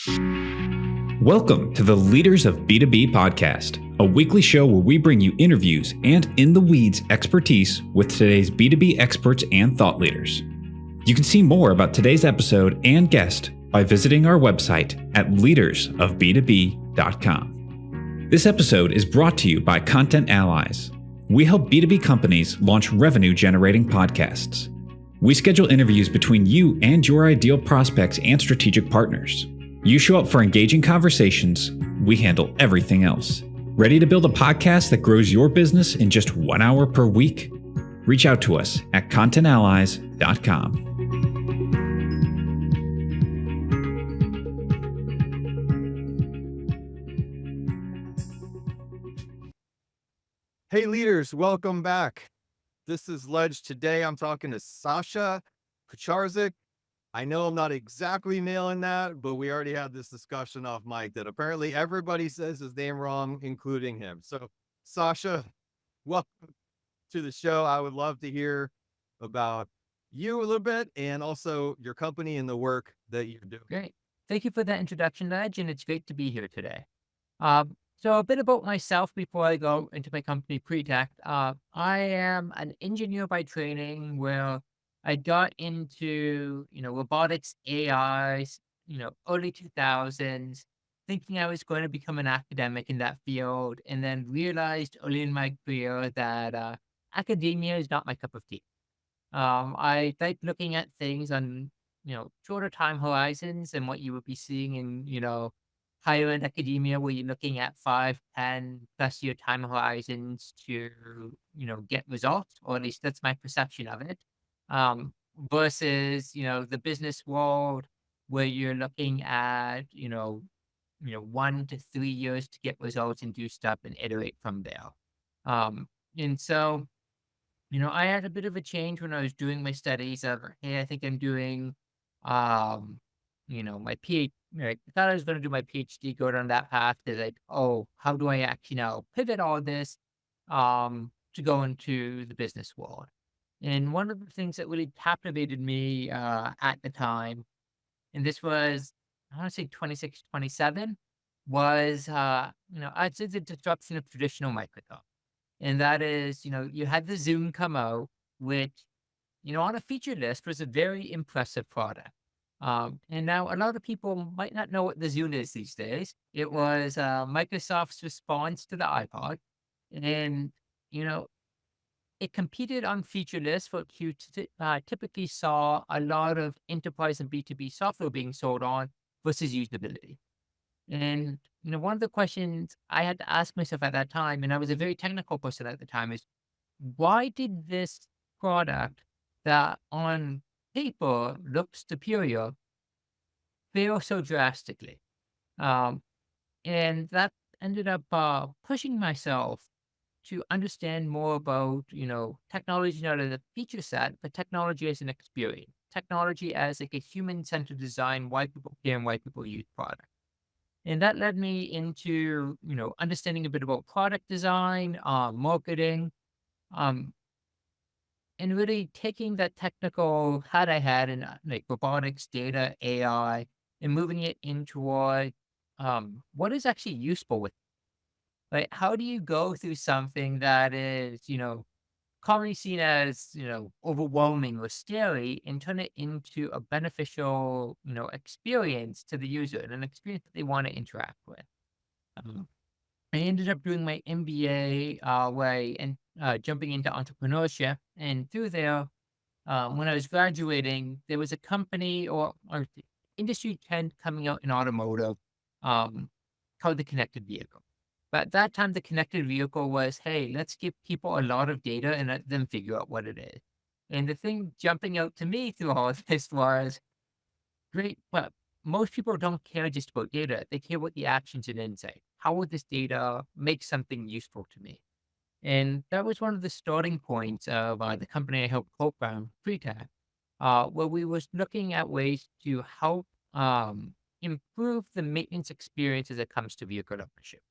Welcome to the Leaders of B2B podcast, a weekly show where we bring you interviews and in the weeds expertise with today's B2B experts and thought leaders. You can see more about today's episode and guest by visiting our website at leadersofb2b.com. This episode is brought to you by Content Allies. We help B2B companies launch revenue-generating podcasts. We schedule interviews between you and your ideal prospects and strategic partners. You show up for engaging conversations, we handle everything else. Ready to build a podcast that grows your business in just 1 hour per week? Reach out to us at contentallies.com. Hey leaders, welcome back. This is Ledge. Today I'm talking to Sasha Kucharczyk. I know I'm not exactly nailing that, but we already had this discussion off mic that apparently everybody says his name wrong, including him. So Sasha, welcome to the show. I would love to hear about you a little bit and also your company and the work that you're doing. Great. Thank you for that introduction, Ledge, and it's great to be here today. So a bit about myself before I go into my company, Preteckt. I am an engineer by training where I got into, robotics, AI, early 2000s, thinking I was going to become an academic in that field, and then realized early in my career that academia is not my cup of tea. I like looking at things on, shorter time horizons and what you would be seeing in, higher ed academia, where you're looking at 5, 10 plus year time horizons to, get results, or at least that's my perception of it. Versus, the business world where you're looking at, 1 to 3 years to get results and do stuff and iterate from there. And so, I had a bit of a change when I was doing my studies of, hey, I think I'm doing, my PhD. I thought I was going to do my PhD, go down that path. They're like, oh, how do I actually now pivot all this to go into the business world? And one of the things that really captivated me at the time, and this was, I want to say 26, 27, was, I'd say the disruption of traditional Microsoft. And that is, you had the Zune come out, which, on a feature list was a very impressive product. And now a lot of people might not know what the Zune is these days. It was Microsoft's response to the iPod. And, it competed on feature lists for you typically saw a lot of enterprise and B2B software being sold on versus usability. And, one of the questions I had to ask myself at that time, and I was a very technical person at the time, is why did this product that on paper looked superior fail so drastically? And that ended up pushing myself to understand more about, technology not as a feature set, but technology as an experience, technology as like a human-centered design, why people care and why people use product. And that led me into, understanding a bit about product design, marketing, um, and really taking that technical hat I had in like robotics, data, AI, and moving it into what is actually useful with. Like, how do you go through something that is, commonly seen as, overwhelming or scary and turn it into a beneficial, experience to the user and an experience that they want to interact with? Um, I ended up doing my MBA way and jumping into entrepreneurship. And through there, when I was graduating, there was a company or industry trend coming out in automotive called the connected vehicle. But at that time, the connected vehicle was, hey, let's give people a lot of data and let them figure out what it is. And the thing jumping out to me through all of this was, great, but most people don't care just about data. They care what the actions and insight. How would this data make something useful to me? And that was one of the starting points of the company I helped co-found, Preteckt, where we was looking at ways to help improve the maintenance experience as it comes to vehicle ownership.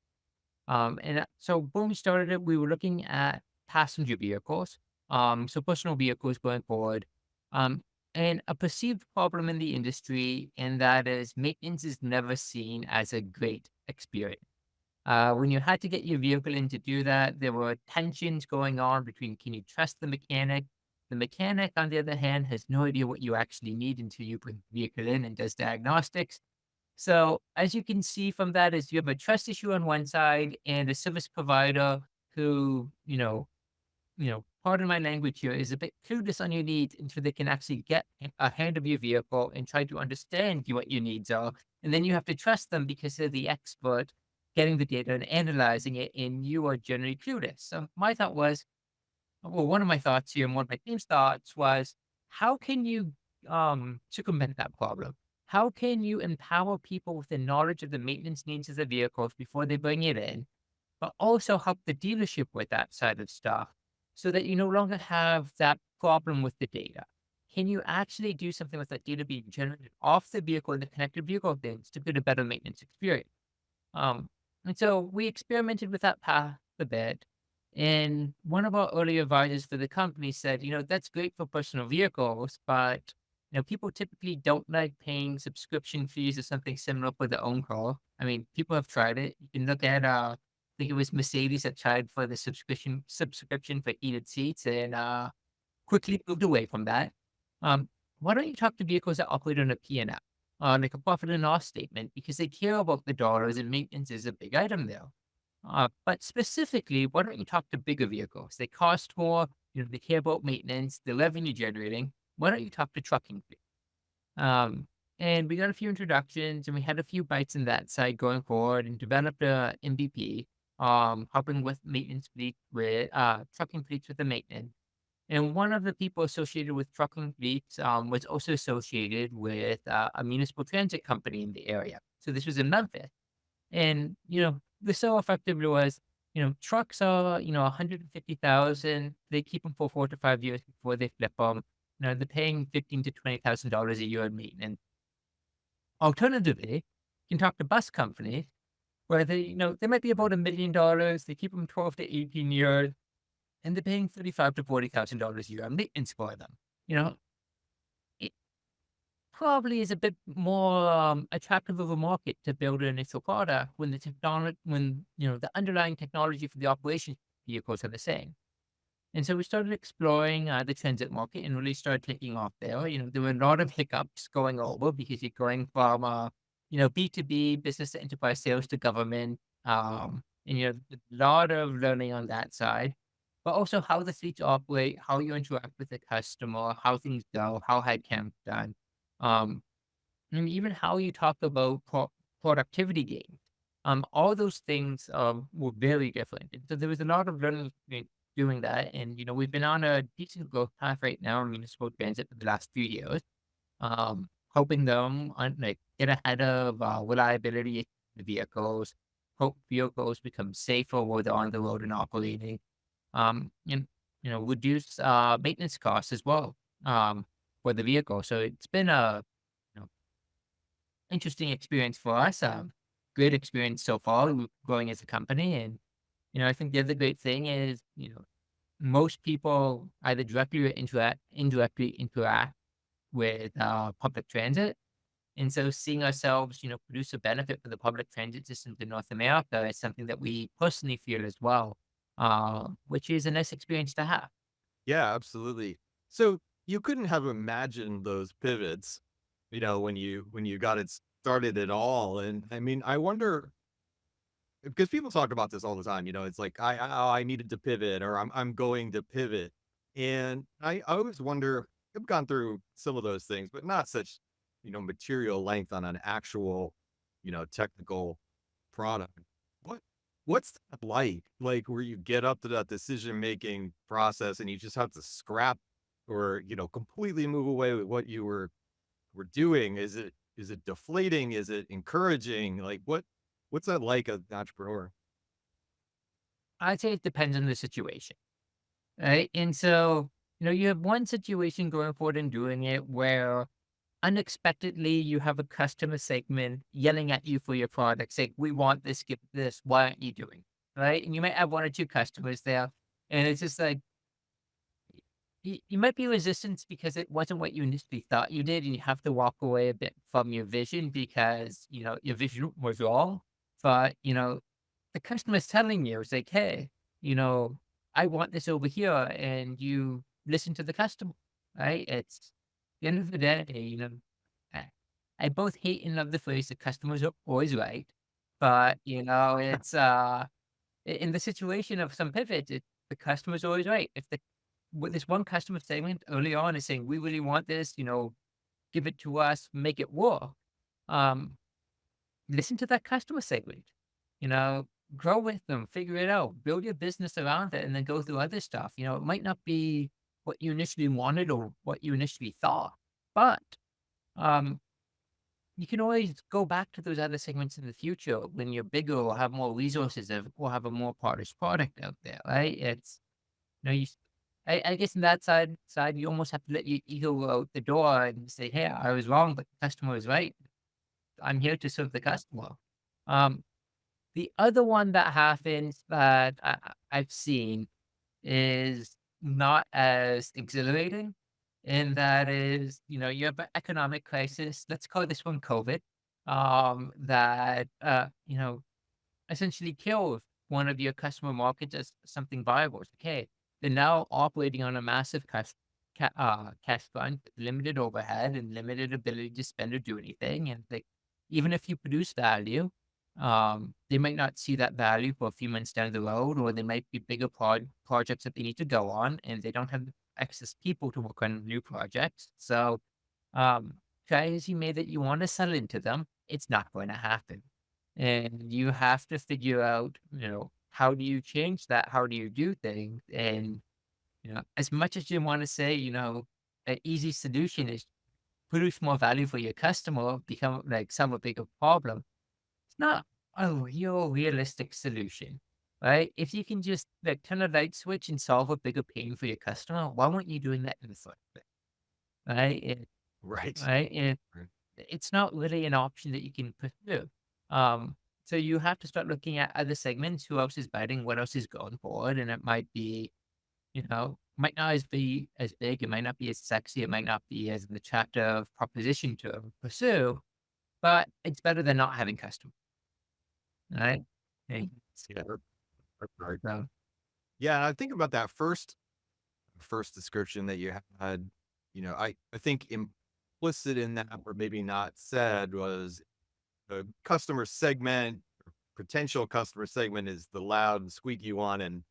So when we started it, we were looking at passenger vehicles, so personal vehicles going forward. and a perceived problem in the industry, and that is maintenance is never seen as a great experience. When you had to get your vehicle in to do that, there were tensions going on between can you trust the mechanic? The mechanic, on the other hand, has no idea what you actually need until you bring the vehicle in and does diagnostics. So as you can see from that is you have a trust issue on one side and a service provider who, pardon my language here, is a bit clueless on your needs until they can actually get a hand of your vehicle and try to understand what your needs are. And then you have to trust them because they're the expert getting the data and analyzing it, and you are generally clueless. So my thought was, well, one of my thoughts here and one of my team's thoughts was, how can you circumvent that problem? How can you empower people with the knowledge of the maintenance needs of the vehicles before they bring it in, but also help the dealership with that side of stuff so that you no longer have that problem with the data? Can you actually do something with that data being generated off the vehicle and the connected vehicle things to get a better maintenance experience? Um, and so we experimented with that path a bit. And one of our early advisors for the company said, that's great for personal vehicles, but people typically don't like paying subscription fees or something similar for their own car. I mean, people have tried it. You can look at I think it was Mercedes that tried for the subscription for heated seats and quickly moved away from that. Um, why don't you talk to vehicles that operate on a P&L, like a profit and loss statement, because they care about the dollars and maintenance is a big item there. But specifically, why don't you talk to bigger vehicles? They cost more, they care about maintenance, the revenue generating. Why don't you talk to trucking fleet? And we got a few introductions and we had a few bites in that side going forward and developed a MVP, helping with maintenance fleet with trucking fleets with the maintenance. And one of the people associated with trucking fleets was also associated with a municipal transit company in the area. So this was in Memphis. And, the so effective was, trucks are, 150,000. They keep them for 4 to 5 years before they flip them. They're paying $15,000 to $20,000 a year in maintenance. Alternatively, you can talk to bus companies where they might be about $1 million. They keep them 12 to 18 years and they're paying $35,000 to $40,000 a year on maintenance for them. It probably is a bit more attractive of a market to build an initial product when the underlying technology for the operation vehicles are the same. And so we started exploring the transit market and really started taking off there. There were a lot of hiccups going over because you're going from B2B, business to enterprise sales to government, and a lot of learning on that side. But also how the fleets operate, how you interact with the customer, how things go, how headcount's done, and even how you talk about productivity gains. All those things were very different. And so there was a lot of learning doing that. And, we've been on a decent growth path right now in municipal transit for the last few years, helping them get ahead of reliability of the vehicles, hope vehicles become safer while they're on the road and operating, and reduce maintenance costs as well for the vehicle. So it's been a interesting experience for us. Great experience so far. We're growing as a company, and I think the other great thing is most people either directly or indirectly interact with public transit. And so seeing ourselves, produce a benefit for the public transit systems in North America is something that we personally feel as well, which is a nice experience to have. Yeah, absolutely. So you couldn't have imagined those pivots, when you got it started at all. And I mean, I wonder because people talk about this all the time, it's like I needed to pivot or I'm going to pivot. And I always wonder, I've gone through some of those things, but not such, material length on an actual, technical product. What what's that like where you get up to that decision making process and you just have to scrap or, completely move away with what you were doing? Is it deflating? Is it encouraging? Like what's that like as an entrepreneur? I'd say it depends on the situation, right? And so, you have one situation going forward and doing it where unexpectedly you have a customer segment yelling at you for your product, saying, "We want this, get this. Why aren't you doing it?" Right? And you might have one or two customers there, and it's just like you might be resistant because it wasn't what you initially thought you did, and you have to walk away a bit from your vision because, your vision was wrong. But, the customer's telling you, it's like, "Hey, you know, I want this over here," and you listen to the customer, right? It's the end of the day, I I both hate and love the phrase, "The customers are always right," but, it's, in the situation of some pivots, the customer's always right. If the with this one customer segment early on is saying, "We really want this, give it to us, make it work." Um, Listen to that customer segment, you know, grow with them, figure it out, build your business around it, and then go through other stuff. It might not be what you initially wanted or what you initially thought, but um, you can always go back to those other segments in the future when you're bigger or have more resources or have a more polished product out there, right? It's no, I guess in that side, you almost have to let your ego out the door and say, "Hey, I was wrong, but the customer was right. I'm here to serve the customer." Um, the other one that happens that I've seen is not as exhilarating, and that is, you have an economic crisis. Let's call this one COVID. That essentially kills one of your customer markets as something viable. It's like, hey, they're now operating on a massive cash fund, limited overhead, and limited ability to spend or do anything. And like, even if you produce value, they might not see that value for a few months down the road, or there might be bigger projects that they need to go on, and they don't have excess people to work on new projects. So, um, try as you may that you want to sell into them, it's not going to happen. And you have to figure out, how do you change that? How do you do things? And, as much as you want to say, an easy solution is produce more value for your customer, become like solve a bigger problem. It's not a real realistic solution, right? If you can just like turn a light switch and solve a bigger pain for your customer, why weren't you doing that in the first place? Right? Right. Right? And Right. it's not really an option that you can pursue. Um, so you have to start looking at other segments, who else is biting, what else is going forward, and it might be, might not as be as big, it might not be as sexy, it might not be as an attractive proposition to pursue, but it's better than not having customers, right? Hey, Yeah. Right. so Yeah. I think about that first description that you had. I think implicit in that, or maybe not said, was the customer segment, potential customer segment is the loud and squeaky one, and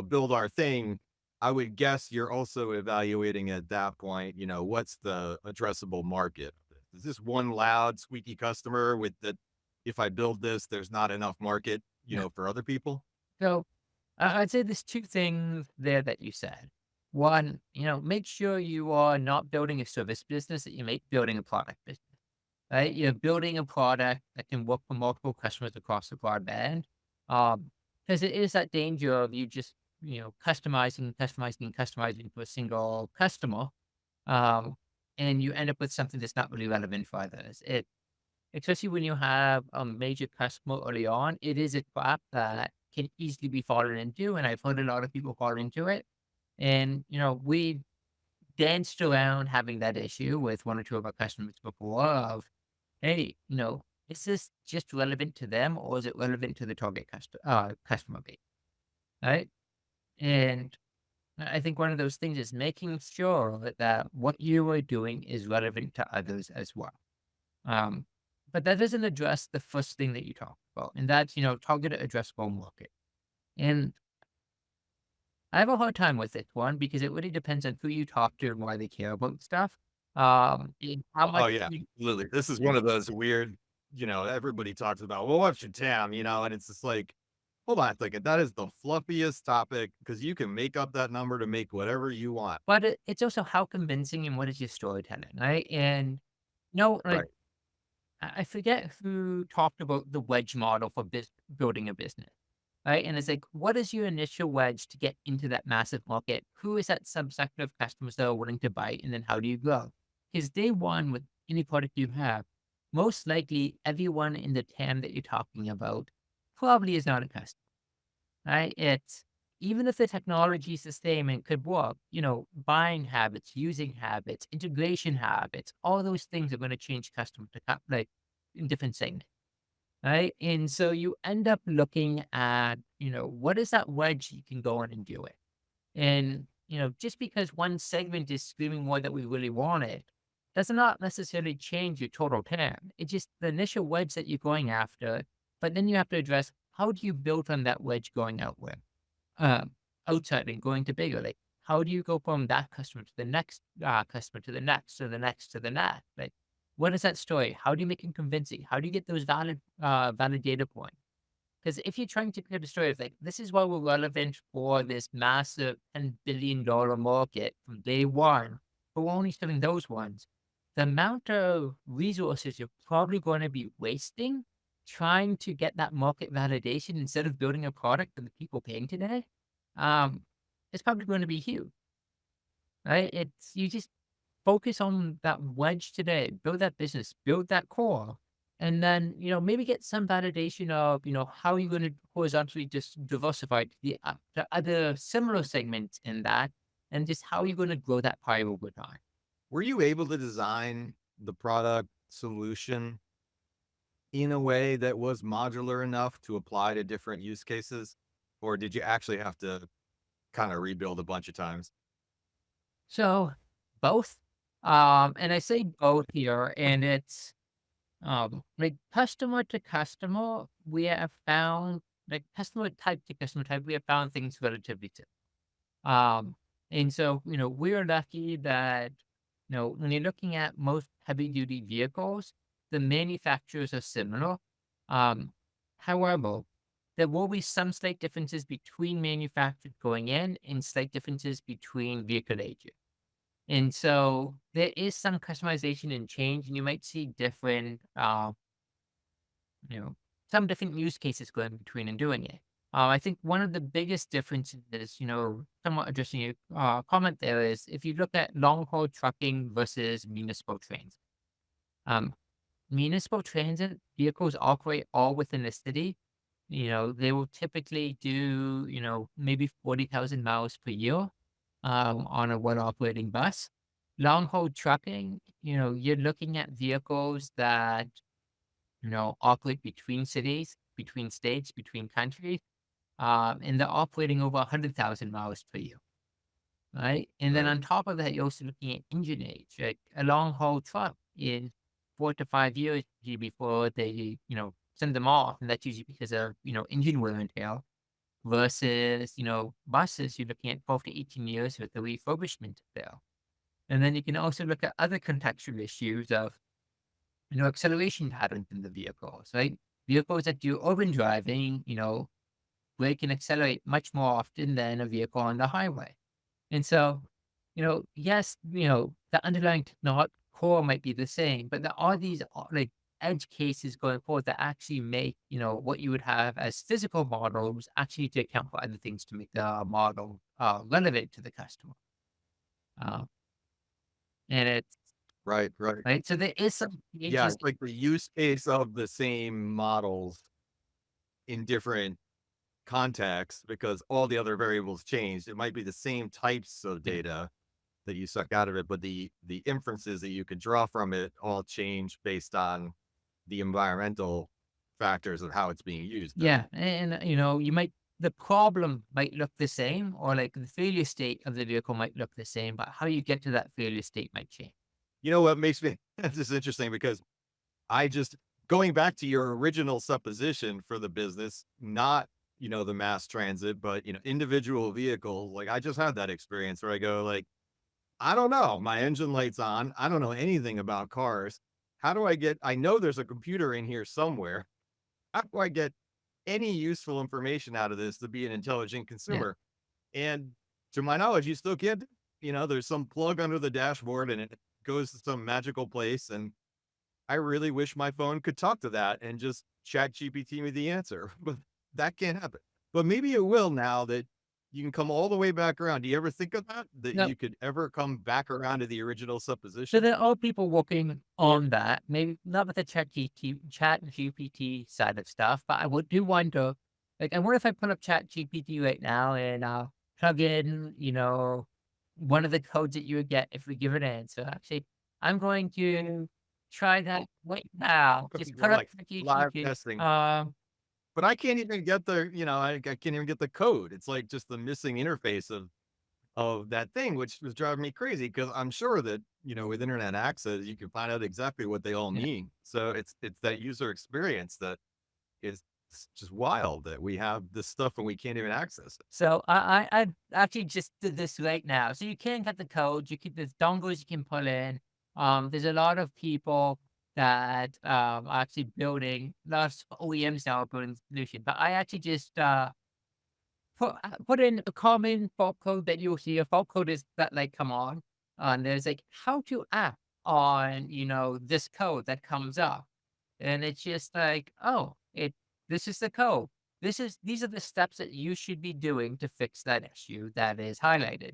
build our thing. I would guess you're also evaluating at that point, what's the addressable market? Is this one loud, squeaky customer with that? If I build this, there's not enough market, yeah. for other people. So I'd say there's two things there that you said. One, make sure you are not building a service business, that you make building a product business. Right? You're building a product that can work for multiple customers across the broadband. Because it is that danger of you just, customizing for a single customer. Um, and you end up with something that's not really relevant for others. Especially when you have a major customer early on, it is a trap that can easily be fallen into. And I've heard a lot of people fall into it. And, we danced around having that issue with one or two of our customers before of, hey, is this just relevant to them, or is it relevant to the target customer base? Right. And I think one of those things is making sure that what you are doing is relevant to others as well. Um, but that doesn't address the first thing that you talked about, and that's, target addressable market. And I have a hard time with this one because it really depends on who you talk to and why they care about stuff. And how Oh much yeah, you, absolutely. This is one of those weird, everybody talks about, well, what's your TAM, and it's just like, hold on a second. That is the fluffiest topic because you can make up that number to make whatever you want. but it's also how convincing and what is your storytelling, right? And no, like Right. I forget who talked about the wedge model for building a business, right? And it's like, what is your initial wedge to get into that massive market? Who is that subsector of customers that are willing to buy? And then how do you grow? Because day one, with any product you have, most likely everyone in the TAM that you're talking about probably is not a customer, right? even if the technology is the same and could work, buying habits, using habits, integration habits, all those things are going to change customer to like in different segments, right? And so you end up looking at, what is that wedge you can go in and do it? And, just because one segment is screaming more that we really want it, does not necessarily change your total TAM. It's just the initial wedge that you're going after, but then you have to address how do you build on that wedge going outward, um, outside and going to bigger? Like, how do you go from that customer to the next customer to the next to the next to the next? Like, what is that story? How do you make it convincing? How do you get those valid data points? Because if you're trying to create a story of like, this is why we're relevant for this massive $10 billion market from day one, but we're only selling those ones, the amount of resources you're probably going to be wasting trying to get that market validation instead of building a product that the people paying today, um, it's probably going to be huge, right? It's you just focus on that wedge today, build that business, build that core, and then, maybe get some validation of, how you're going to horizontally just diversify to other similar segments in that, and just how you're going to grow that pie over time. Were you able to design the product solution in a way that was modular enough to apply to different use cases? Or did you actually have to kind of rebuild a bunch of times? So both, and I say both here, and it's like customer to customer, we have found like customer type to customer type, we have found things relatively similar. And so, we're lucky that, when you're looking at most heavy duty vehicles, the manufacturers are similar. Um, However, there will be some slight differences between manufacturers going in and slight differences between vehicle ages. And so there is some customization and change, and you might see different, you know, some different use cases going between and doing it. I think one of the biggest differences is, somewhat addressing your comment there is if you look at long haul trucking versus municipal trains. Um, Municipal transit vehicles operate all within the city. They will typically do, maybe 40,000 miles per year on a one operating bus. Long haul trucking, you're looking at vehicles that, operate between cities, between states, between countries, and they're operating over 100,000 miles per year, right? And then Right. on top of that, you're also looking at engine age. Like a long haul truck is 4 to 5 years usually before they, send them off, and that's usually because of, engine wear and tear. Versus, buses, you're looking at 12 to 18 years with the refurbishment there. And then you can also look at other contextual issues of, acceleration patterns in the vehicles, right? Vehicles that do urban driving, brake and accelerate much more often than a vehicle on the highway. And so, yes, the underlying core might be the same, but there are these like edge cases going forward that actually make, what you would have as physical models actually to account for other things to make the model relevant to the customer. Uh, and it's Right. Right. right. So there is some Yeah. changes. It's like the use case of the same models in different contexts because all the other variables changed. It might be the same types of Yeah. data that you suck out of it, but the inferences that you could draw from it all change based on the environmental factors of how it's being used then. Yeah. And, the problem might look the same, or like the failure state of the vehicle might look the same, but how you get to that failure state might change. You know what makes me this is interesting because I just going back to your original supposition for the business, not, the mass transit, but, individual vehicles. Like I just had that experience where I go like, I don't know, my engine light's on. I don't know anything about cars. How do I know there's a computer in here somewhere. How do I get any useful information out of this to be an intelligent Yeah. consumer? And to my knowledge, you still can't, there's some plug under the dashboard and it goes to some magical place. And I really wish my phone could talk to that and just chat GPT me the answer, but that can't happen. But maybe it will now that you can come all the way back around. Do you ever think of that? That No. you could ever come back around to the original So supposition? there are people working on that, maybe not with the chat GPT side of stuff, but I would do wonder Like, I wonder if I put up Chat GPT right now and plug in, one of the codes that you would get if we give an answer. Actually, I'm going to try that right now. Okay, Just we're put up like Chat live GPT. testing. But I can't even get I can't even get the code. It's like just the missing interface of that thing, which was driving me crazy because I'm sure that, with internet access, you can find out exactly what they all Yeah. mean. So it's that user experience that is just wild that we have this stuff and we can't even access it. So I actually just did this right now. So you can get the code. There's dongles you can pull in. There's a lot of people that are actually building. Lots of OEMs now are building the solution. But I actually just put in a common fault code that you'll see. A fault code is that like come on, and there's like how to act on this code that comes up, and it's just like, oh, this is the code. These are the steps that you should be doing to fix that issue that is highlighted.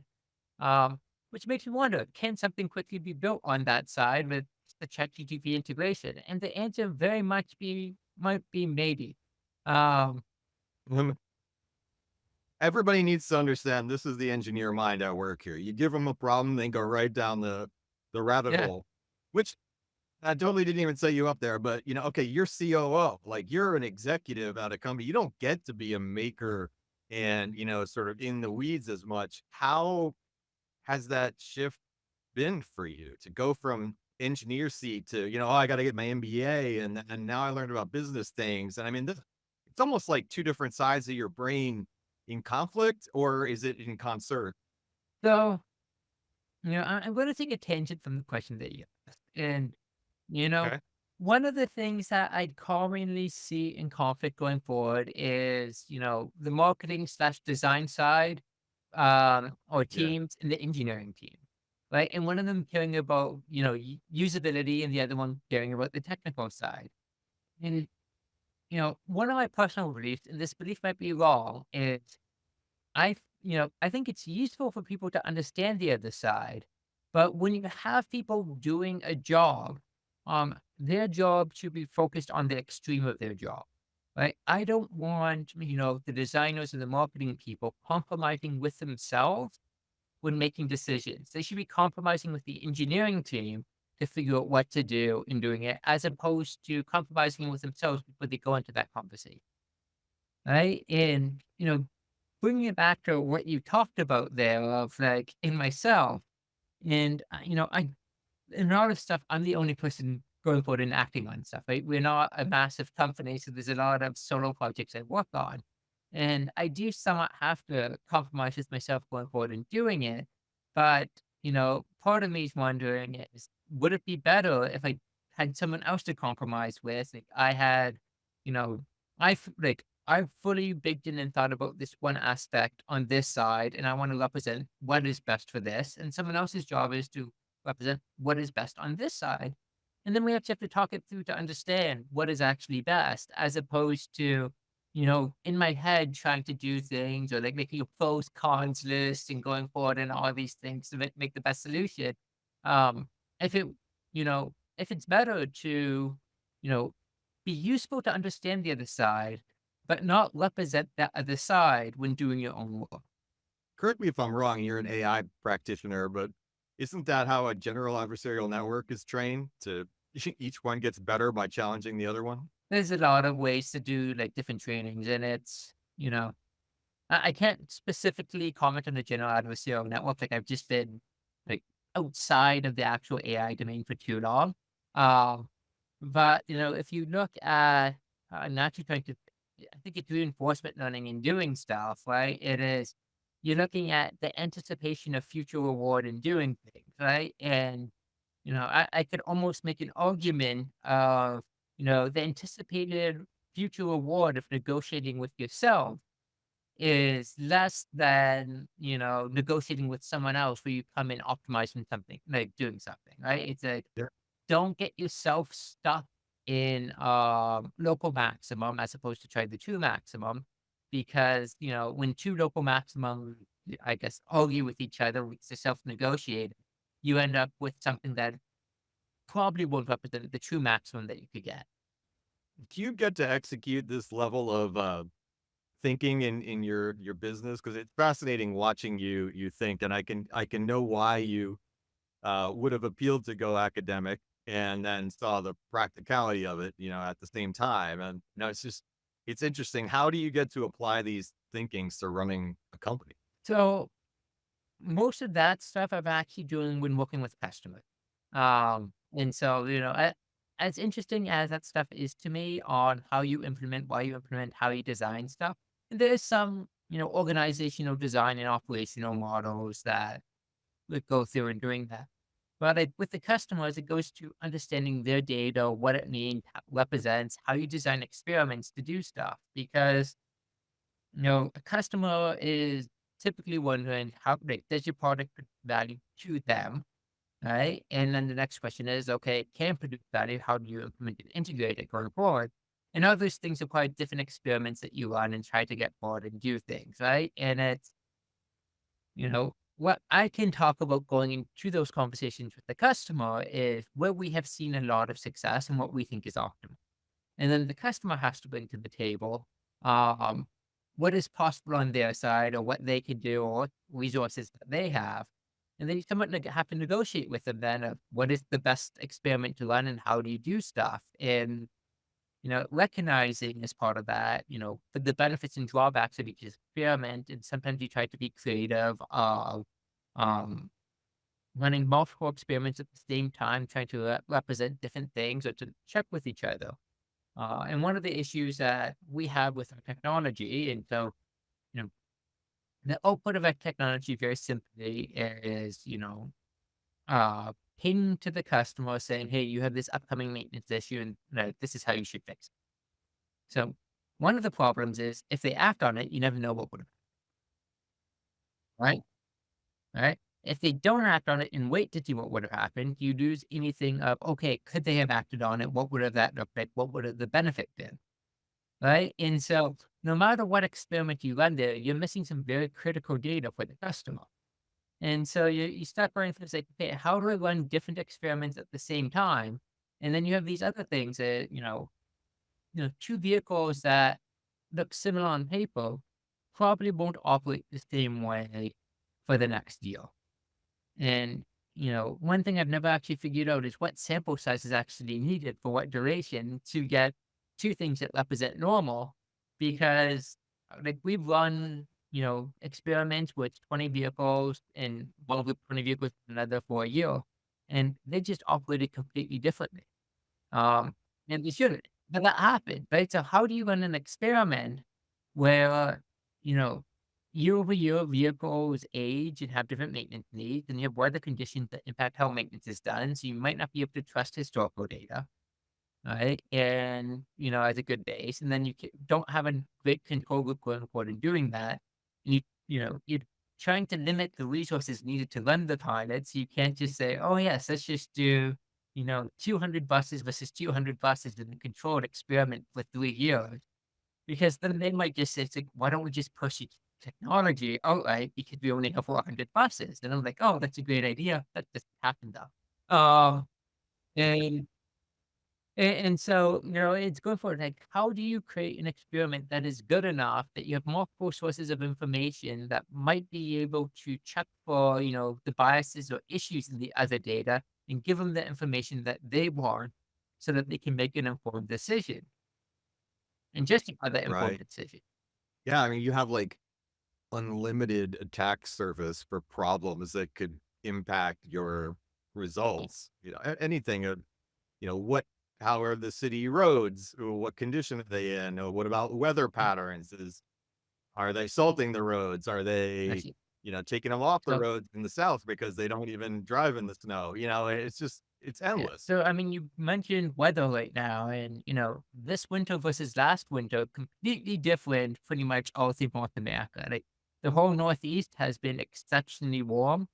Which makes me wonder, can something quickly be built on that side with the ChatGPT integration? And the answer very much might be maybe. Um, Um, Everybody needs to understand this is the engineer mind at work here. You give them a problem, they go right down the rabbit yeah, hole, which I totally didn't even set you up there, but okay, you're COO, like you're an executive at a company. You don't get to be a maker and, sort of in the weeds as much. How has that shift been for you to go from engineer seat to, oh, I got to get my MBA and now I learned about business things. And I mean, it's almost like two different sides of your brain in conflict, or is it in concert? so I'm going to take a tangent from the question that you asked, and you know, Okay. one of the things that I'd commonly see in conflict going forward is, the marketing slash design side, or Yeah. teams and the engineering team, right? And one of them caring about, usability and the other one caring about the technical side. And, one of my personal beliefs, and this belief might be wrong, is I think it's useful for people to understand the other side, but when you have people doing a job, their job should be focused on the extreme of their job, right? I don't want, the designers and the marketing people compromising with themselves when making decisions. They should be compromising with the engineering team to figure out what to do in doing it, as opposed to compromising with themselves before they go into that conversation, right? And, bringing it back to what you talked about there of like in myself, and in a lot of stuff, I'm the only person going forward and acting on stuff, right? We're not a massive company, so there's a lot of solo projects I work on. And I do somewhat have to compromise with myself going forward and doing it. But, part of me is wondering is, would it be better if I had someone else to compromise with? Like I had, you know, I've fully baked in and thought about this one aspect on this side, and I want to represent what is best for this. And someone else's job is to represent what is best on this side. And then we actually have to talk it through to understand what is actually best, as opposed to, in my head trying to do things or like making a pros cons list and going forward and all these things to make the best solution. Um, if it, if it's better to, you know, be useful to understand the other side, but not represent that other side when doing your own work. Correct me if I'm wrong, you're an AI practitioner, but isn't that how a general adversarial network is trained to each one gets better by challenging the other one? There's a lot of ways to do like different trainings, and it's, I can't specifically comment on the general adversarial network. Like I've just been like outside of the actual AI domain for too long. Um, but if you look at naturally trying to, I think it's reinforcement learning and doing stuff, right? It is you're looking at the anticipation of future reward in doing things, right? And I could almost make an argument of the anticipated future reward of negotiating with yourself is less than, negotiating with someone else where you come in optimizing something, like doing something, right? It's like, Yeah. don't get yourself stuck in local maximum as opposed to try the true maximum. Because, when two local maximum, I guess, argue with each other, to self-negotiate, you end up with something that probably won't represent the true maximum that you could get. Do you get to execute this level of thinking in your business? Because it's fascinating watching you think, and I can know why you would have appealed to go academic and then saw the practicality of it, at the same time. And it's interesting. How do you get to apply these thinkings to running a company? So most of that stuff I'm actually doing when working with customers. And so, as interesting as that stuff is to me on how you implement, why you implement, how you design stuff, there is some, organizational design and operational models that go through in doing that. But with the customers, it goes to understanding their data, what it means, how it represents, how you design experiments to do stuff. Because, a customer is typically wondering how like, does your product produce value to them, right? And then the next question is, okay, it can produce value. How do you implement and integrate it going forward? And all those things require different experiments that you run and try to get forward and do things, right? And it's what I can talk about going into those conversations with the customer is where we have seen a lot of success and what we think is optimal. And then the customer has to bring to the table um, what is possible on their side or what they can do or what resources that they have. And then you come up and have to negotiate with them then of what is the best experiment to run and how do you do stuff. And recognizing as part of that, the benefits and drawbacks of each experiment. And sometimes you try to be creative of um, running multiple experiments at the same time, trying to represent different things or to check with each other. And one of the issues that we have with our technology, and so, you know, the output of our technology very simply is, ping to the customer saying, hey, you have this upcoming maintenance issue and this is how you should fix it. So one of the problems is if they act on it, you never know what would have, right? Right? If they don't act on it and wait to see what would have happened, you lose anything of, okay, could they have acted on it? What would have that looked like? What would have the benefit been? Right? And so no matter what experiment you run there, you're missing some very critical data for the customer. And so you start running things like, okay, how do I run different experiments at the same time? And then you have these other things that, two vehicles that look similar on paper probably won't operate the same way for the next year. And, one thing I've never actually figured out is what sample size is actually needed for what duration to get two things that represent normal. Because, like, we've run, experiments with 20 vehicles and one with 20 vehicles, another for a year, and they just operated completely differently. Um, and they shouldn't. But that happened, right? So how do you run an experiment where, you know, year over year vehicles age and have different maintenance needs, and you have weather conditions that impact how maintenance is done. So you might not be able to trust historical data, right? And, as a good base, and then don't have a great control group going forward in doing that. And you're trying to limit the resources needed to run the pilot. So you can't just say, oh, yes, let's just do, 200 buses versus 200 buses in a controlled experiment for 3 years. Because then they might just say, it's like, why don't we just push it technology outright because we only have 400 buses? And I'm like, oh, that's a great idea. That just happened though. And and so, it's going for like, how do you create an experiment that is good enough that you have multiple sources of information that might be able to check for, the biases or issues in the other data and give them the information that they want so that they can make an informed decision and justify that informed Right. decision. Yeah. I mean, you have like unlimited attack surface for problems that could impact your results. Anything. How are the city roads? Or what condition are they in? Or what about weather patterns? Are they salting the roads? Are they, Actually, taking them off the so roads in the south because they don't even drive in the snow? It's yeah. endless. So I mean, you mentioned weather right now, and this winter versus last winter, completely different, pretty much all through North America. Like the whole Northeast has been exceptionally warm.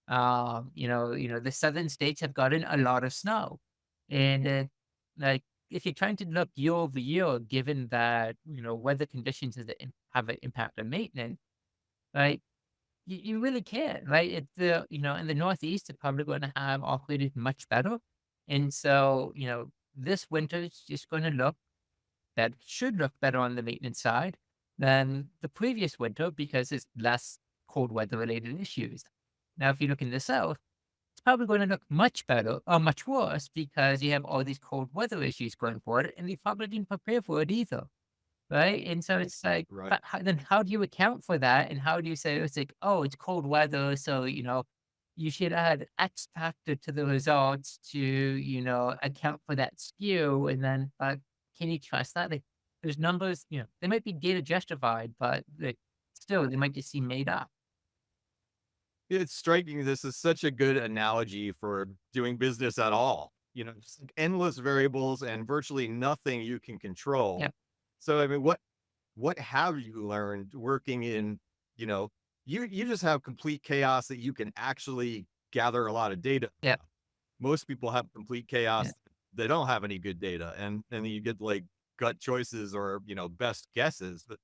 The southern states have gotten a lot of snow, and like if you're trying to look year over year, given that weather conditions have an impact on maintenance, right? You really can, right? It's in the Northeast, it's probably going to have operated much better. And so, this winter is just going to should look better on the maintenance side. than the previous winter because it's less cold weather related issues. Now, if you look in the south, it's probably going to look much better or much worse because you have all these cold weather issues going forward and you probably didn't prepare for it either. Right. And so it's like, Right. but then how do you account for that? And how do you say it's like, oh, it's cold weather. So, you should add X factor to the results to, account for that skew. And then, can you trust that? Like, there's numbers, they might be data justified, but like, still, they might just seem made up. It's striking. This is such a good analogy for doing business at all. Just like endless variables and virtually nothing you can control. Yep. So, I mean, what have you learned working in, you know, you just have complete chaos that you can actually gather a lot of data. Yep. Most people have complete Yeah. chaos. They don't have any good data, and you get like gut choices or best guesses. But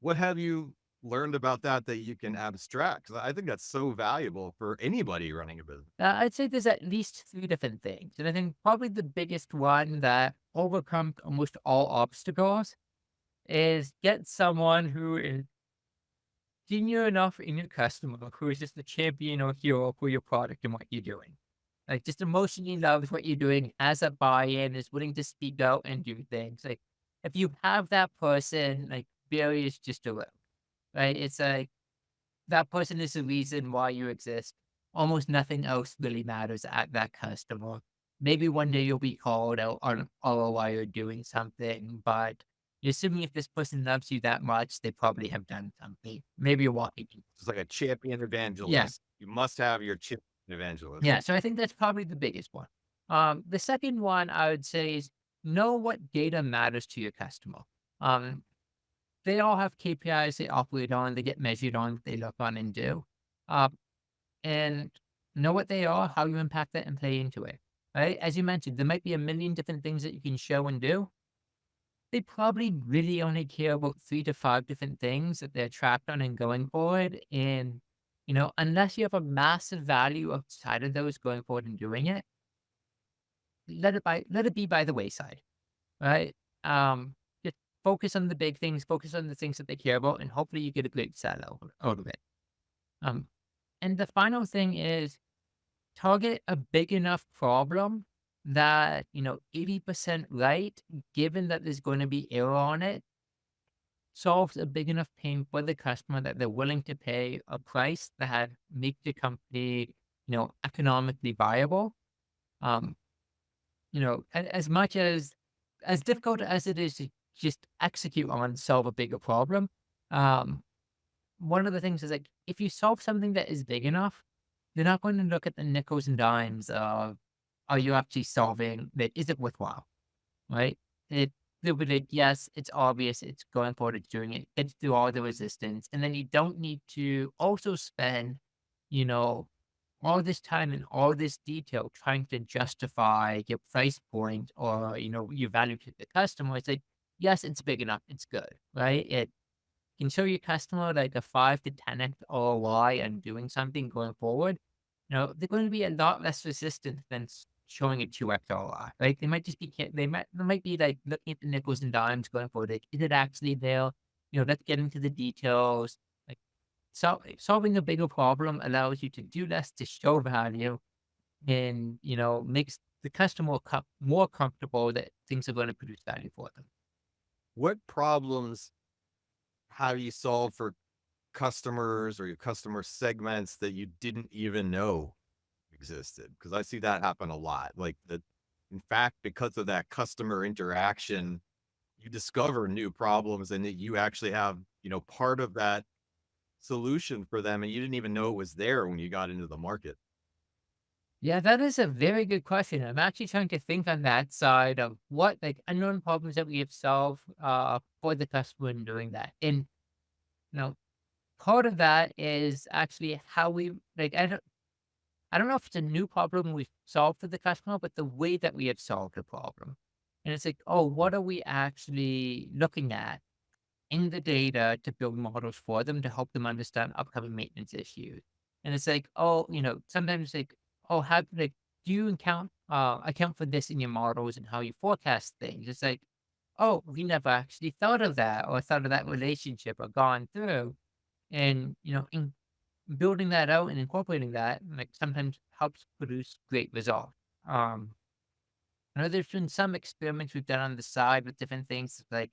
what have you learned about that you can abstract? 'Cause I think that's so valuable for anybody running a business. I'd say there's at least three different things. And I think probably the biggest one that overcomes almost all obstacles is get someone who is senior enough in your customer who is just the champion or hero for your product and what you're doing. Like just emotionally loves what you're doing, has a buy-in, is willing to speak out and do things. Like if you have that person, like barriers just around, right? It's like that person is the reason why you exist. Almost nothing else really matters at that customer. Maybe one day you'll be called out on ROI or doing something, but you're assuming if this person loves you that much, they probably have done something. Maybe you're walking. It's like a champion Yeah. evangelist. You must have your champion evangelist. Yeah. So I think that's probably the biggest one. The second one I would say is know what data matters to your customer. Um, they all have KPIs they operate on, they get measured on, they look on and do. Um, and know what they are, how you impact that, and play into it. Right? As you mentioned, there might be a million different things that you can show and do. They probably really only care about 3 to 5 different things that they're tracked on and going forward. And, unless you have a massive value outside of those going forward and doing it, let it be by the wayside. Right? Just focus on the big things, focus on the things that they care about, and hopefully you get a great set out of it. Um, and the final thing is target a big enough problem that, 80% right, given that there's going to be error on it, solves a big enough pain for the customer that they're willing to pay a price that make the company, economically viable. Um, as much as difficult as it is to just execute on solve a bigger problem, um, one of the things is like if you solve something that is big enough, they're not going to look at the nickels and dimes of are you actually solving that? Is it worthwhile? Right? It they'll be like, yes, it's obvious, it's going forward, it's doing it, it's through all the resistance. And then you don't need to also spend, you know, all this time and all this detail trying to justify your price point or, your value to the customer. It's like, yes, it's big enough, it's good, right? It can show your customer like a 5 to 10x ROI on doing something going forward. They're going to be a lot less resistant than showing a 2x ROI. Right? They might just be they might be like looking at the nickels and dimes going forward. Like, is it actually there? Let's get into the details. Like solving a bigger problem allows you to do less to show value and makes the customer more comfortable that things are going to produce value for them. What problems have you solved for customers or your customer segments that you didn't even know existed? Because I see that happen a lot. Like that, in fact, because of that customer interaction, you discover new problems and that you actually have, part of that solution for them and you didn't even know it was there when you got into the market. Yeah, that is a very good question. I'm actually trying to think on that side of what like unknown problems that we have solved for the customer in doing that. And you know, part of that is actually how we like I don't know if it's a new problem we've solved for the customer, but the way that we have solved the problem. And it's like, oh, what are we actually looking at in the data to build models for them to help them understand upcoming maintenance issues? And it's like, oh, sometimes like, oh, how like do you account for this in your models and how you forecast things? It's like, oh, we never actually thought of that or thought of that relationship or gone through. And, in building that out and incorporating that, like, sometimes helps produce great results. Um, I know there's been some experiments we've done on the side with different things. Like,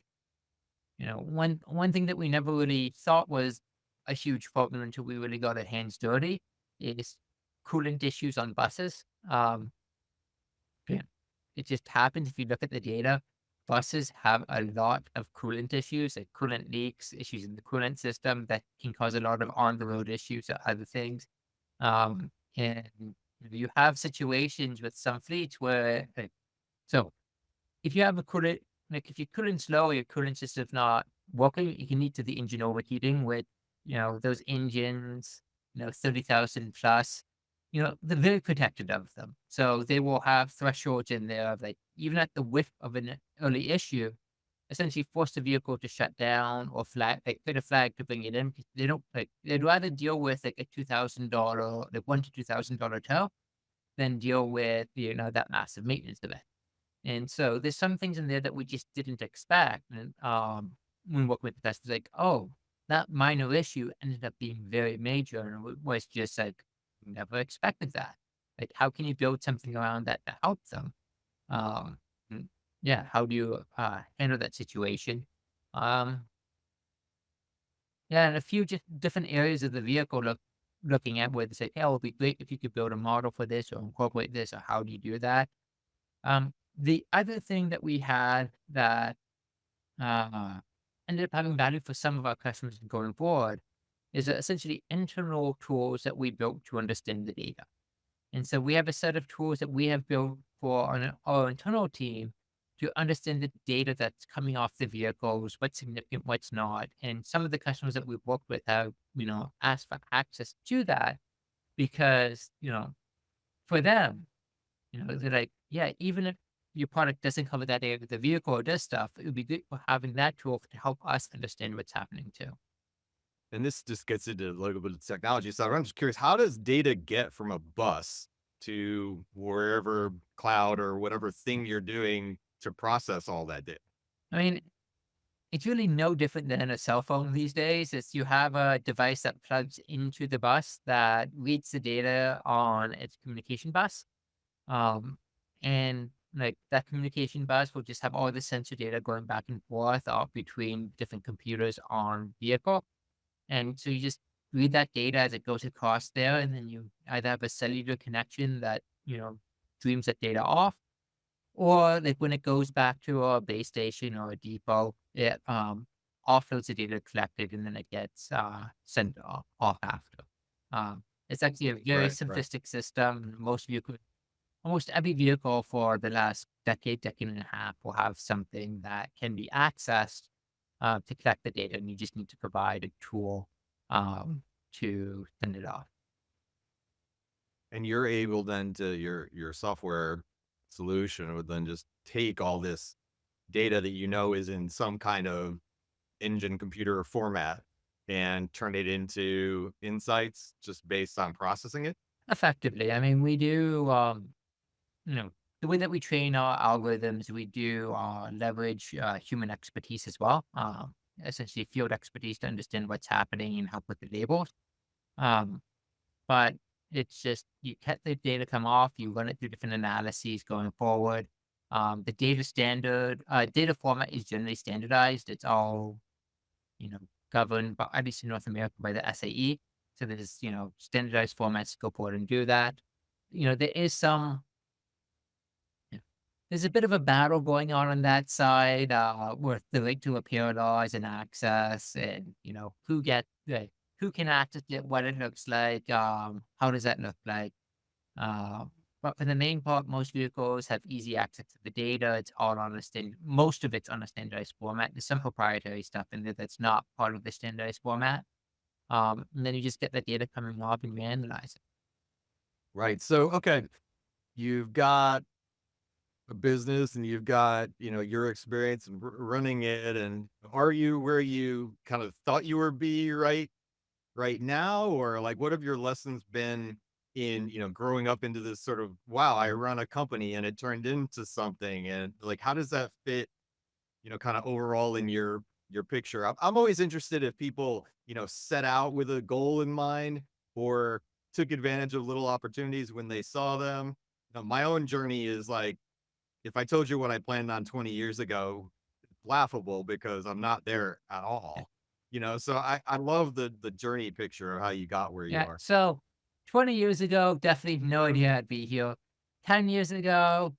one thing that we never really thought was a huge problem until we really got our hands dirty is coolant issues on buses. Yeah, it just happens if you look at the data. Buses have a lot of coolant issues, like coolant leaks, issues in the coolant system that can cause a lot of on the road issues or other things. And you have situations with some fleets where, like, so if you have a coolant, like if your coolant's low, your coolant system's not working, it can lead to the engine overheating with, those engines, 30,000 plus, they're very protected of them. So they will have thresholds in there of, like, even at the width of an early issue, essentially force the vehicle to shut down or flag, like put a flag to bring it in. 'Cause they don't like, they'd rather deal with like a $2,000, like $1 to $2,000 tow than deal with, that massive maintenance event. And so there's some things in there that we just didn't expect. And when working with the test, like, oh, that minor issue ended up being very major. And it was just like, never expected that. Like, how can you build something around that to help them? Um, mm, yeah, how do you handle that situation? Um, yeah, and a few just different areas of the vehicle looking at where they say, hey, it would be great if you could build a model for this or incorporate this, or how do you do that? The other thing that we had that uh, ended up having value for some of our customers going forward is essentially internal tools that we built to understand the data. And so we have a set of tools that we have built for our internal team to understand the data that's coming off the vehicles, what's significant, what's not. And some of the customers that we've worked with have, asked for access to that because, for them, they're like, yeah, even if your product doesn't cover that area of the vehicle or does stuff, it would be good for having that tool to help us understand what's happening too. And this just gets into a little bit of technology. So I'm just curious, how does data get from a bus to wherever cloud or whatever thing you're doing to process all that data? I mean, it's really no different than a cell phone these days. It's you have a device that plugs into the bus that reads the data on its communication bus. Um, and like that communication bus will just have all the sensor data going back and forth between different computers on vehicle. And so you just read that data as it goes across there, and then you either have a cellular connection that, streams that data off, or like when it goes back to a base station or a depot, it offloads the data collected and then it gets sent off after. It's actually a very Right, right. simplistic system. Almost every vehicle for the last decade, decade and a half will have something that can be accessed to collect the data, and you just need to provide a tool to send it off. And you're able then to your software solution would then just take all this data that you know is in some kind of engine computer format and turn it into insights just based on processing it. Effectively, I mean, we do, the way that we train our algorithms, we do leverage human expertise as well, essentially field expertise to understand what's happening and help with the labels. Um, but it's just you get the data come off, you run it through different analyses going forward. The data format is generally standardized. It's all, you know, governed, but at least in North America by the SAE. So there's, standardized formats to go forward and do that. There is there's a bit of a battle going on that side, with the right to repair laws and access and, who can access it, what it looks like, how does that look like? Uh, but for the main part, most vehicles have easy access to the data. It's all on most of it's on a standardized format. There's some proprietary stuff in there that's not part of the standardized format. And then you just get the data coming off and you analyze it. Right. So, okay, you've got a business and you've got, your experience in running it. And are you where you kind of thought you were be right now? Or like, what have your lessons been in, growing up into this sort of, wow, I run a company and it turned into something. And like, how does that fit, kind of overall in your picture. I'm always interested if people, set out with a goal in mind or took advantage of little opportunities when they saw them. My own journey is like, if I told you what I planned on 20 years ago, it's laughable because I'm not there at all. So I love the journey picture of how you got where you Yeah. are. So 20 years ago, definitely no idea I'd be here. 10 years ago,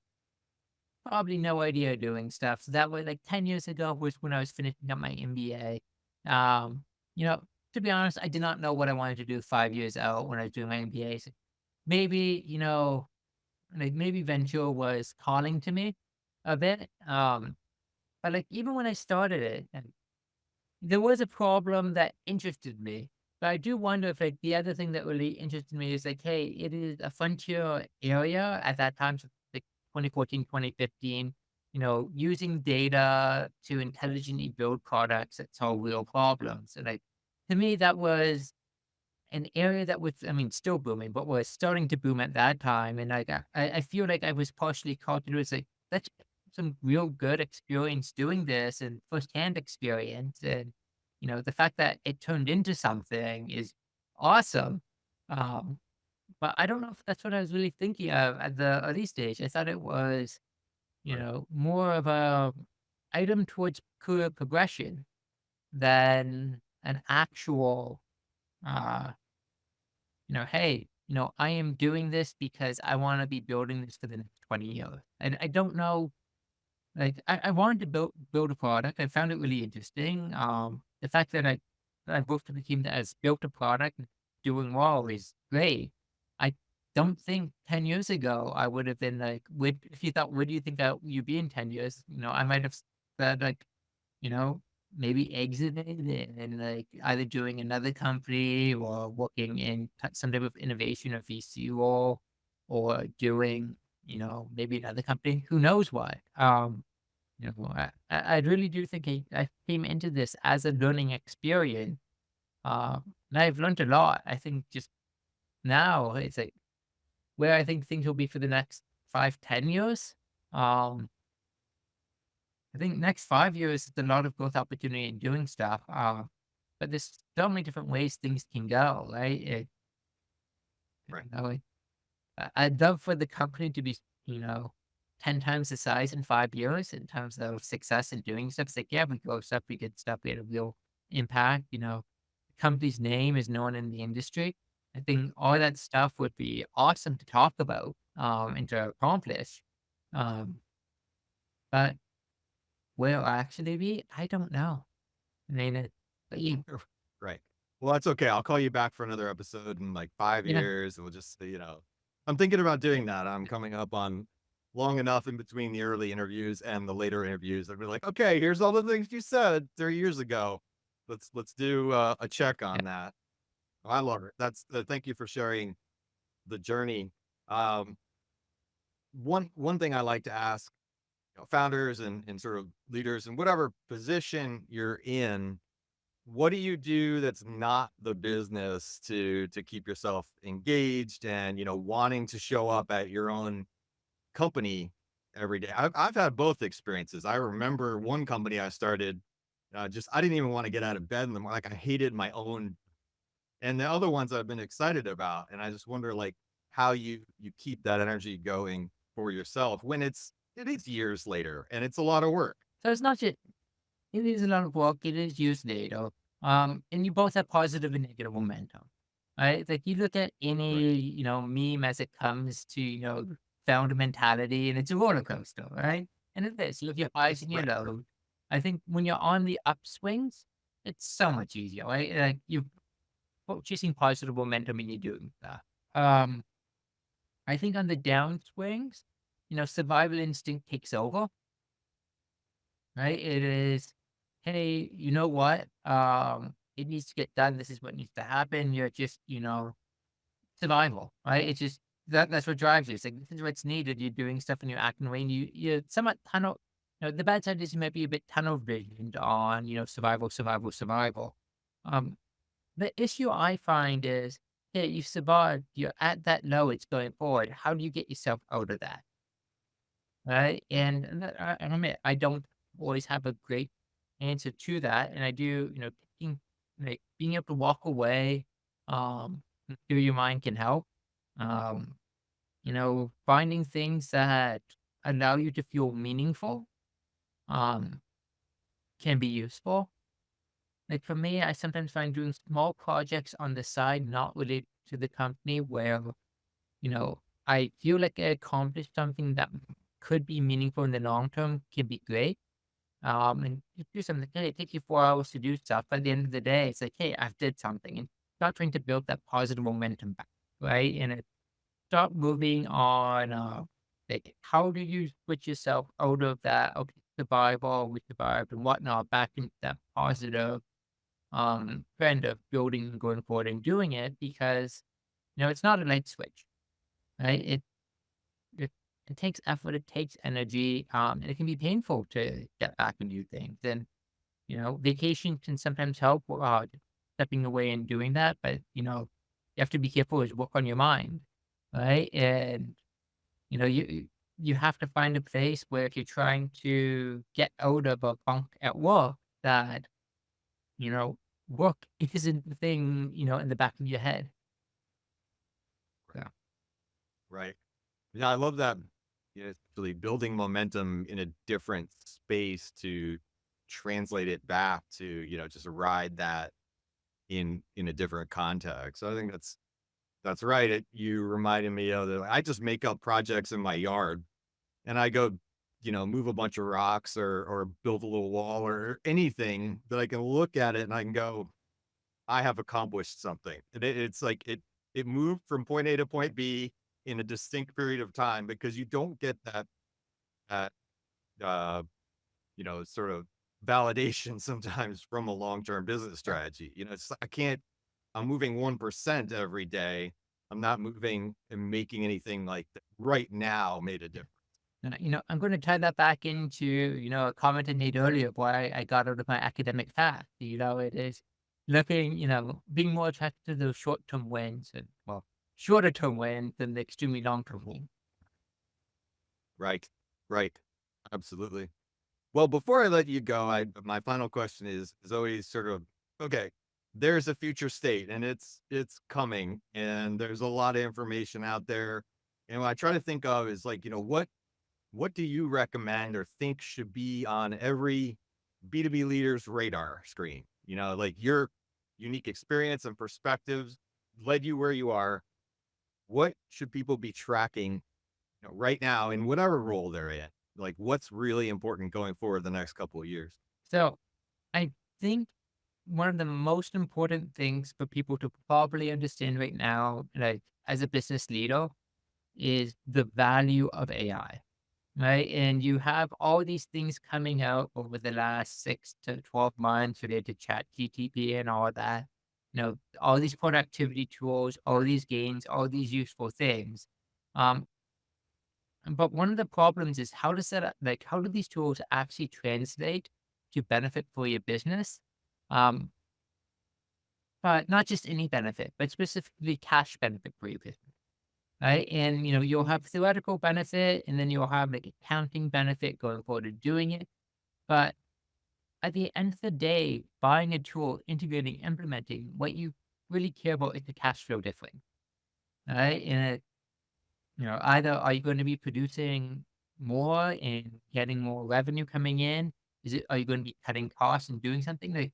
probably no idea doing stuff. So that was like 10 years ago was when I was finishing up my MBA. Um, you know, to be honest, I did not know what I wanted to do 5 years out when I was doing my MBA. So maybe, like maybe venture was calling to me a bit. But like even when I started it, and there was a problem that interested me. But I do wonder if like the other thing that really interested me is like, hey, it is a frontier area at that time, so like 2014, 2015, using data to intelligently build products that solve real problems. And like to me, that was an area that was, I mean, still booming, but was starting to boom at that time. And like, I feel like I was partially caught into it's like, that's some real good experience doing this and firsthand experience. And, the fact that it turned into something is awesome. Um, but I don't know if that's what I was really thinking of at the early stage. I thought it was, Right. more of a item towards career progression than an actual, uh, hey, I am doing this because I want to be building this for the next 20 years. And I don't know, like, I wanted to build a product. I found it really interesting. The fact that I worked with a team that has built a product and doing well is great. I don't think 10 years ago I would have been like, if you thought, where do you think that you'd be in 10 years? I might have said, like, you know, maybe exited and like either doing another company or working in some type of innovation or VC role or doing, maybe another company. Who knows what? I really do think I came into this as a learning experience. And I've learned a lot. I think just now it's like where I think things will be for the next 5, 10 years. Um, I think next 5 years is a lot of growth opportunity in doing stuff. But there's so many different ways things can go, right? Right. Like, I'd love for the company to be, you know, 10 times the size in 5 years in terms of success in doing stuff. It's like, yeah, we grow stuff, we get stuff, we had a real impact. The company's name is known in the industry. I think all that stuff would be awesome to talk about and to accomplish. Um, but where I actually be, I don't know. I mean, but Right. Well, that's okay. I'll call you back for another episode in like five you know, years. We'll just, I'm thinking about doing that. I'm coming up on long enough in between the early interviews and the later interviews. I'd be like, okay, here's all the things you said 30 years ago. Let's do a check yeah, on that. I love it. That's thank you for sharing the journey. Um, one thing I like to ask, founders and sort of leaders in whatever position you're in, what do you do that's not the business to keep yourself engaged and wanting to show up at your own company every day? I've had both experiences. I remember one company I started, just I didn't even want to get out of bed in the morning. Like I hated my own, and the other ones I've been excited about. And I just wonder like how you keep that energy going for yourself when it is years later and it's a lot of work. so it's not just, it is a lot of work. It is used data. And you both have positive and negative momentum, right? Like you look at Right. any, meme as it comes to, founder mentality and it's a roller coaster, right? And it is, you have your highs and your Right. lows. I think when you're on the upswings, it's so much easier, right? Like you're chasing positive momentum and you're doing that. Um, I think on the downswings, survival instinct takes over, right? It is, hey, you know what? It needs to get done. This is what needs to happen. You're just, survival, right? It's just that's what drives you. It's like this is what's needed. You're doing stuff and you're acting away, and you're somewhat tunnel. The bad side is you might be a bit tunnel visioned on, survival, survival, survival. Um, the issue I find is, hey, you survived. You're at that low. It's going forward. How do you get yourself out of that? Right? And I admit, I don't always have a great answer to that. And I do, taking, being able to walk away, through your mind can help. Um, finding things that allow you to feel meaningful, um, can be useful. Like for me, I sometimes find doing small projects on the side, not related to the company, where, I feel like I accomplished something that could be meaningful in the long term can be great. And you do something, hey, it takes you 4 hours to do stuff. By the end of the day, it's like, hey, I've did something, and start trying to build that positive momentum back, right? And start moving on, like, how do you switch yourself out of that, okay, survival, we survived and whatnot, back into that positive, trend of building and going forward and doing it, because, it's not a light switch, right? It, it takes effort, it takes energy, and it can be painful to get back and do things. And, vacation can sometimes help, stepping away and doing that, but, you have to be careful as work on your mind, right? And, you have to find a place where if you're trying to get out of a funk at work, that, you know, work isn't the thing, in the back of your head. Yeah. Right. Yeah, I love that. It's really building momentum in a different space to translate it back to, just ride that in a different context. So I think that's right. You reminded me of that. I just make up projects in my yard, and I go, move a bunch of rocks or build a little wall or anything that I can look at it and I can go, I have accomplished something. And it's like it moved from point A to point B in a distinct period of time, because you don't get that uh sort of validation sometimes from a long-term business strategy. It's I can't I'm moving 1% every day. I'm not moving and making anything like that right now made a difference. And, I'm going to tie that back into, a comment I made earlier why I got out of my academic path. It is looking, being more attracted to those short-term wins and, well, shorter term wins than the extremely long-term wins. Right. Right. Absolutely. Well, before I let you go, my final question is always sort of, okay, there's a future state and it's coming and there's a lot of information out there. And what I try to think of is like, what do you recommend or think should be on every B2B leader's radar screen? Like your unique experience and perspectives led you where you are. What should people be tracking, right now in whatever role they're in? Like what's really important going forward the next couple of years? So I think one of the most important things for people to probably understand right now, like as a business leader, is the value of AI, right? And you have all these things coming out over the last 6 to 12 months related to chat GTP and all of that. All these productivity tools, all these gains, all these useful things. Um, but one of the problems is how do these tools actually translate to benefit for your business? Um, but not just any benefit, but specifically cash benefit for your business. Right. And, you'll have theoretical benefit and then you'll have like accounting benefit going forward to doing it. But at the end of the day, buying a tool, integrating, implementing, what you really care about is the cash flow difference. Right. And, either are you going to be producing more and getting more revenue coming in? Are you going to be cutting costs and doing something? Like,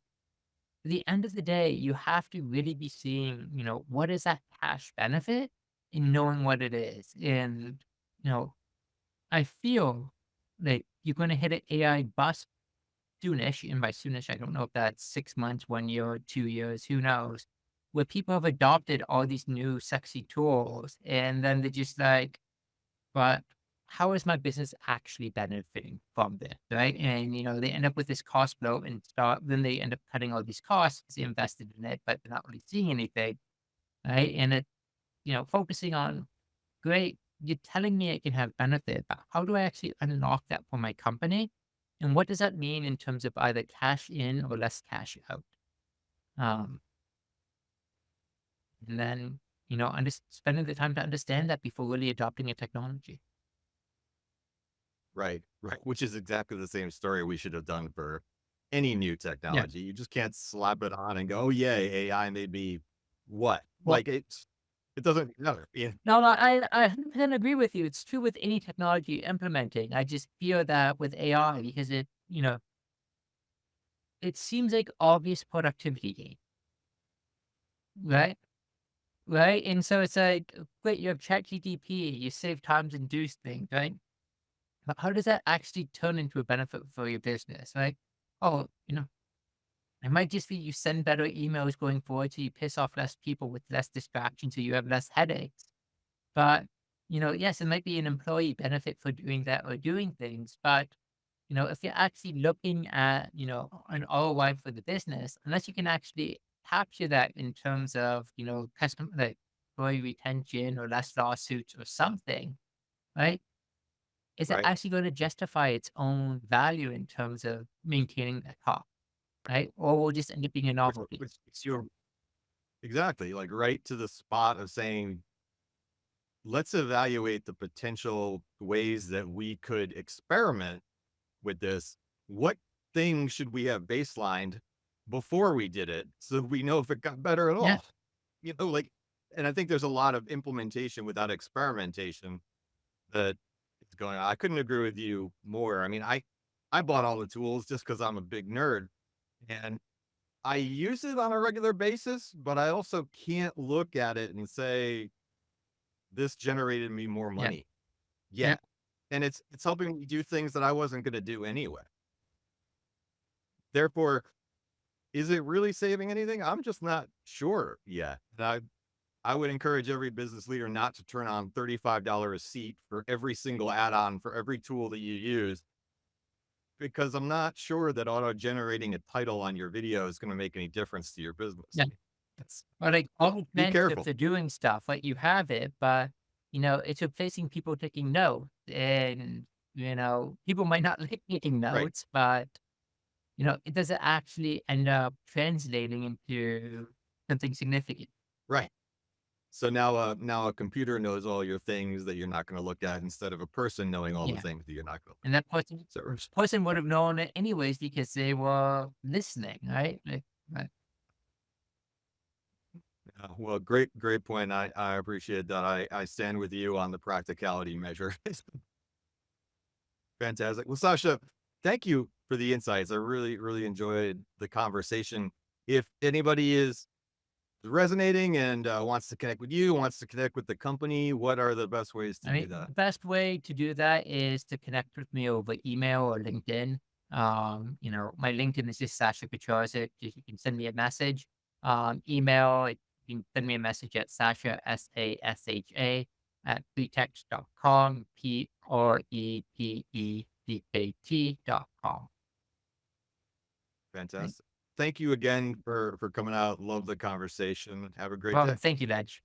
at the end of the day, you have to really be seeing, what is that cash benefit and knowing what it is. And, you know, I feel like you're going to hit an AI bust soonish. And by soonish, I don't know if that's 6 months, 1 year, 2 years, who knows, where people have adopted all these new sexy tools and then they're just like, but how is my business actually benefiting from this, right? And, they end up with this cost blow and then they end up cutting all these costs because they invested in it, but they're not really seeing anything, right? And focusing on, great, you're telling me it can have benefit, but how do I actually unlock that for my company? And what does that mean in terms of either cash in or less cash out? Um, and then, spending the time to understand that before really adopting a technology. Right. Right. Which is exactly the same story we should have done for any new Yeah. technology. You just can't slap it on and go, oh, yay, AI made me what? Well, Like it doesn't matter. Yeah. no, no, I 100% agree with you. It's true with any technology you're implementing. I just fear that with AI because it seems like obvious productivity gain, right? Right? And so it's like, great, you have ChatGPT, you save times and do things, right? But how does that actually turn into a benefit for your business, right? Oh, it might just be you send better emails going forward so you piss off less people with less distractions so you have less headaches. But, yes, it might be an employee benefit for doing that or doing things. But, if you're actually looking at, an ROI for the business, unless you can actually capture that in terms of, customer, like employee retention or less lawsuits or something, right? Is it Right. actually going to justify its own value in terms of maintaining that cost, right? Or will just end up being a novelty? Which makes you exactly like right to the spot of saying, let's evaluate the potential ways that we could experiment with this. What things should we have baselined before we did it so we know if it got better at Yeah. all? Like, and I think there's a lot of implementation without experimentation that is going on. I couldn't agree with you more. I mean, I bought all the tools just because I'm a big nerd and I use it on a regular basis, but I also can't look at it and say, this generated me more Yeah. money Yeah. yet. And it's helping me do things that I wasn't going to do anyway. Therefore, is it really saving anything? I'm just not sure yet. And I would encourage every business leader not to turn on $35 a seat for every single add-on for every tool that you use, because I'm not sure that auto generating a title on your video is going to make any difference to your business. Yeah. Or like all the Be transcripts careful. are doing stuff, like you have it, but it's replacing people taking notes. And people might not like taking Right. notes, but it doesn't actually end up translating into something significant. Right. So now a computer knows all your things that you're not going to look at instead of a person knowing all the Yeah. things that you're not going to And that person look at. So, person would have known it anyways because they were listening, right? Like, right. yeah, well, great point. I appreciate that. I stand with you on the practicality measure. Fantastic. Well, Sasha, thank you for the insights. I really enjoyed the conversation. If anybody is resonating and wants to connect with you, wants to connect with the company, what are the best ways to I do mean, that? the best way to do that is to connect with me over email or LinkedIn. My LinkedIn is just Sasha Kucharczyk. You can send me a message. Email, you can send me a message at Sasha, Sasha, at pretect.com, Prepeekt.com. Right. Fantastic. Thank you again for coming out. Love the conversation. Have a great Well, day. thank you, Ledge.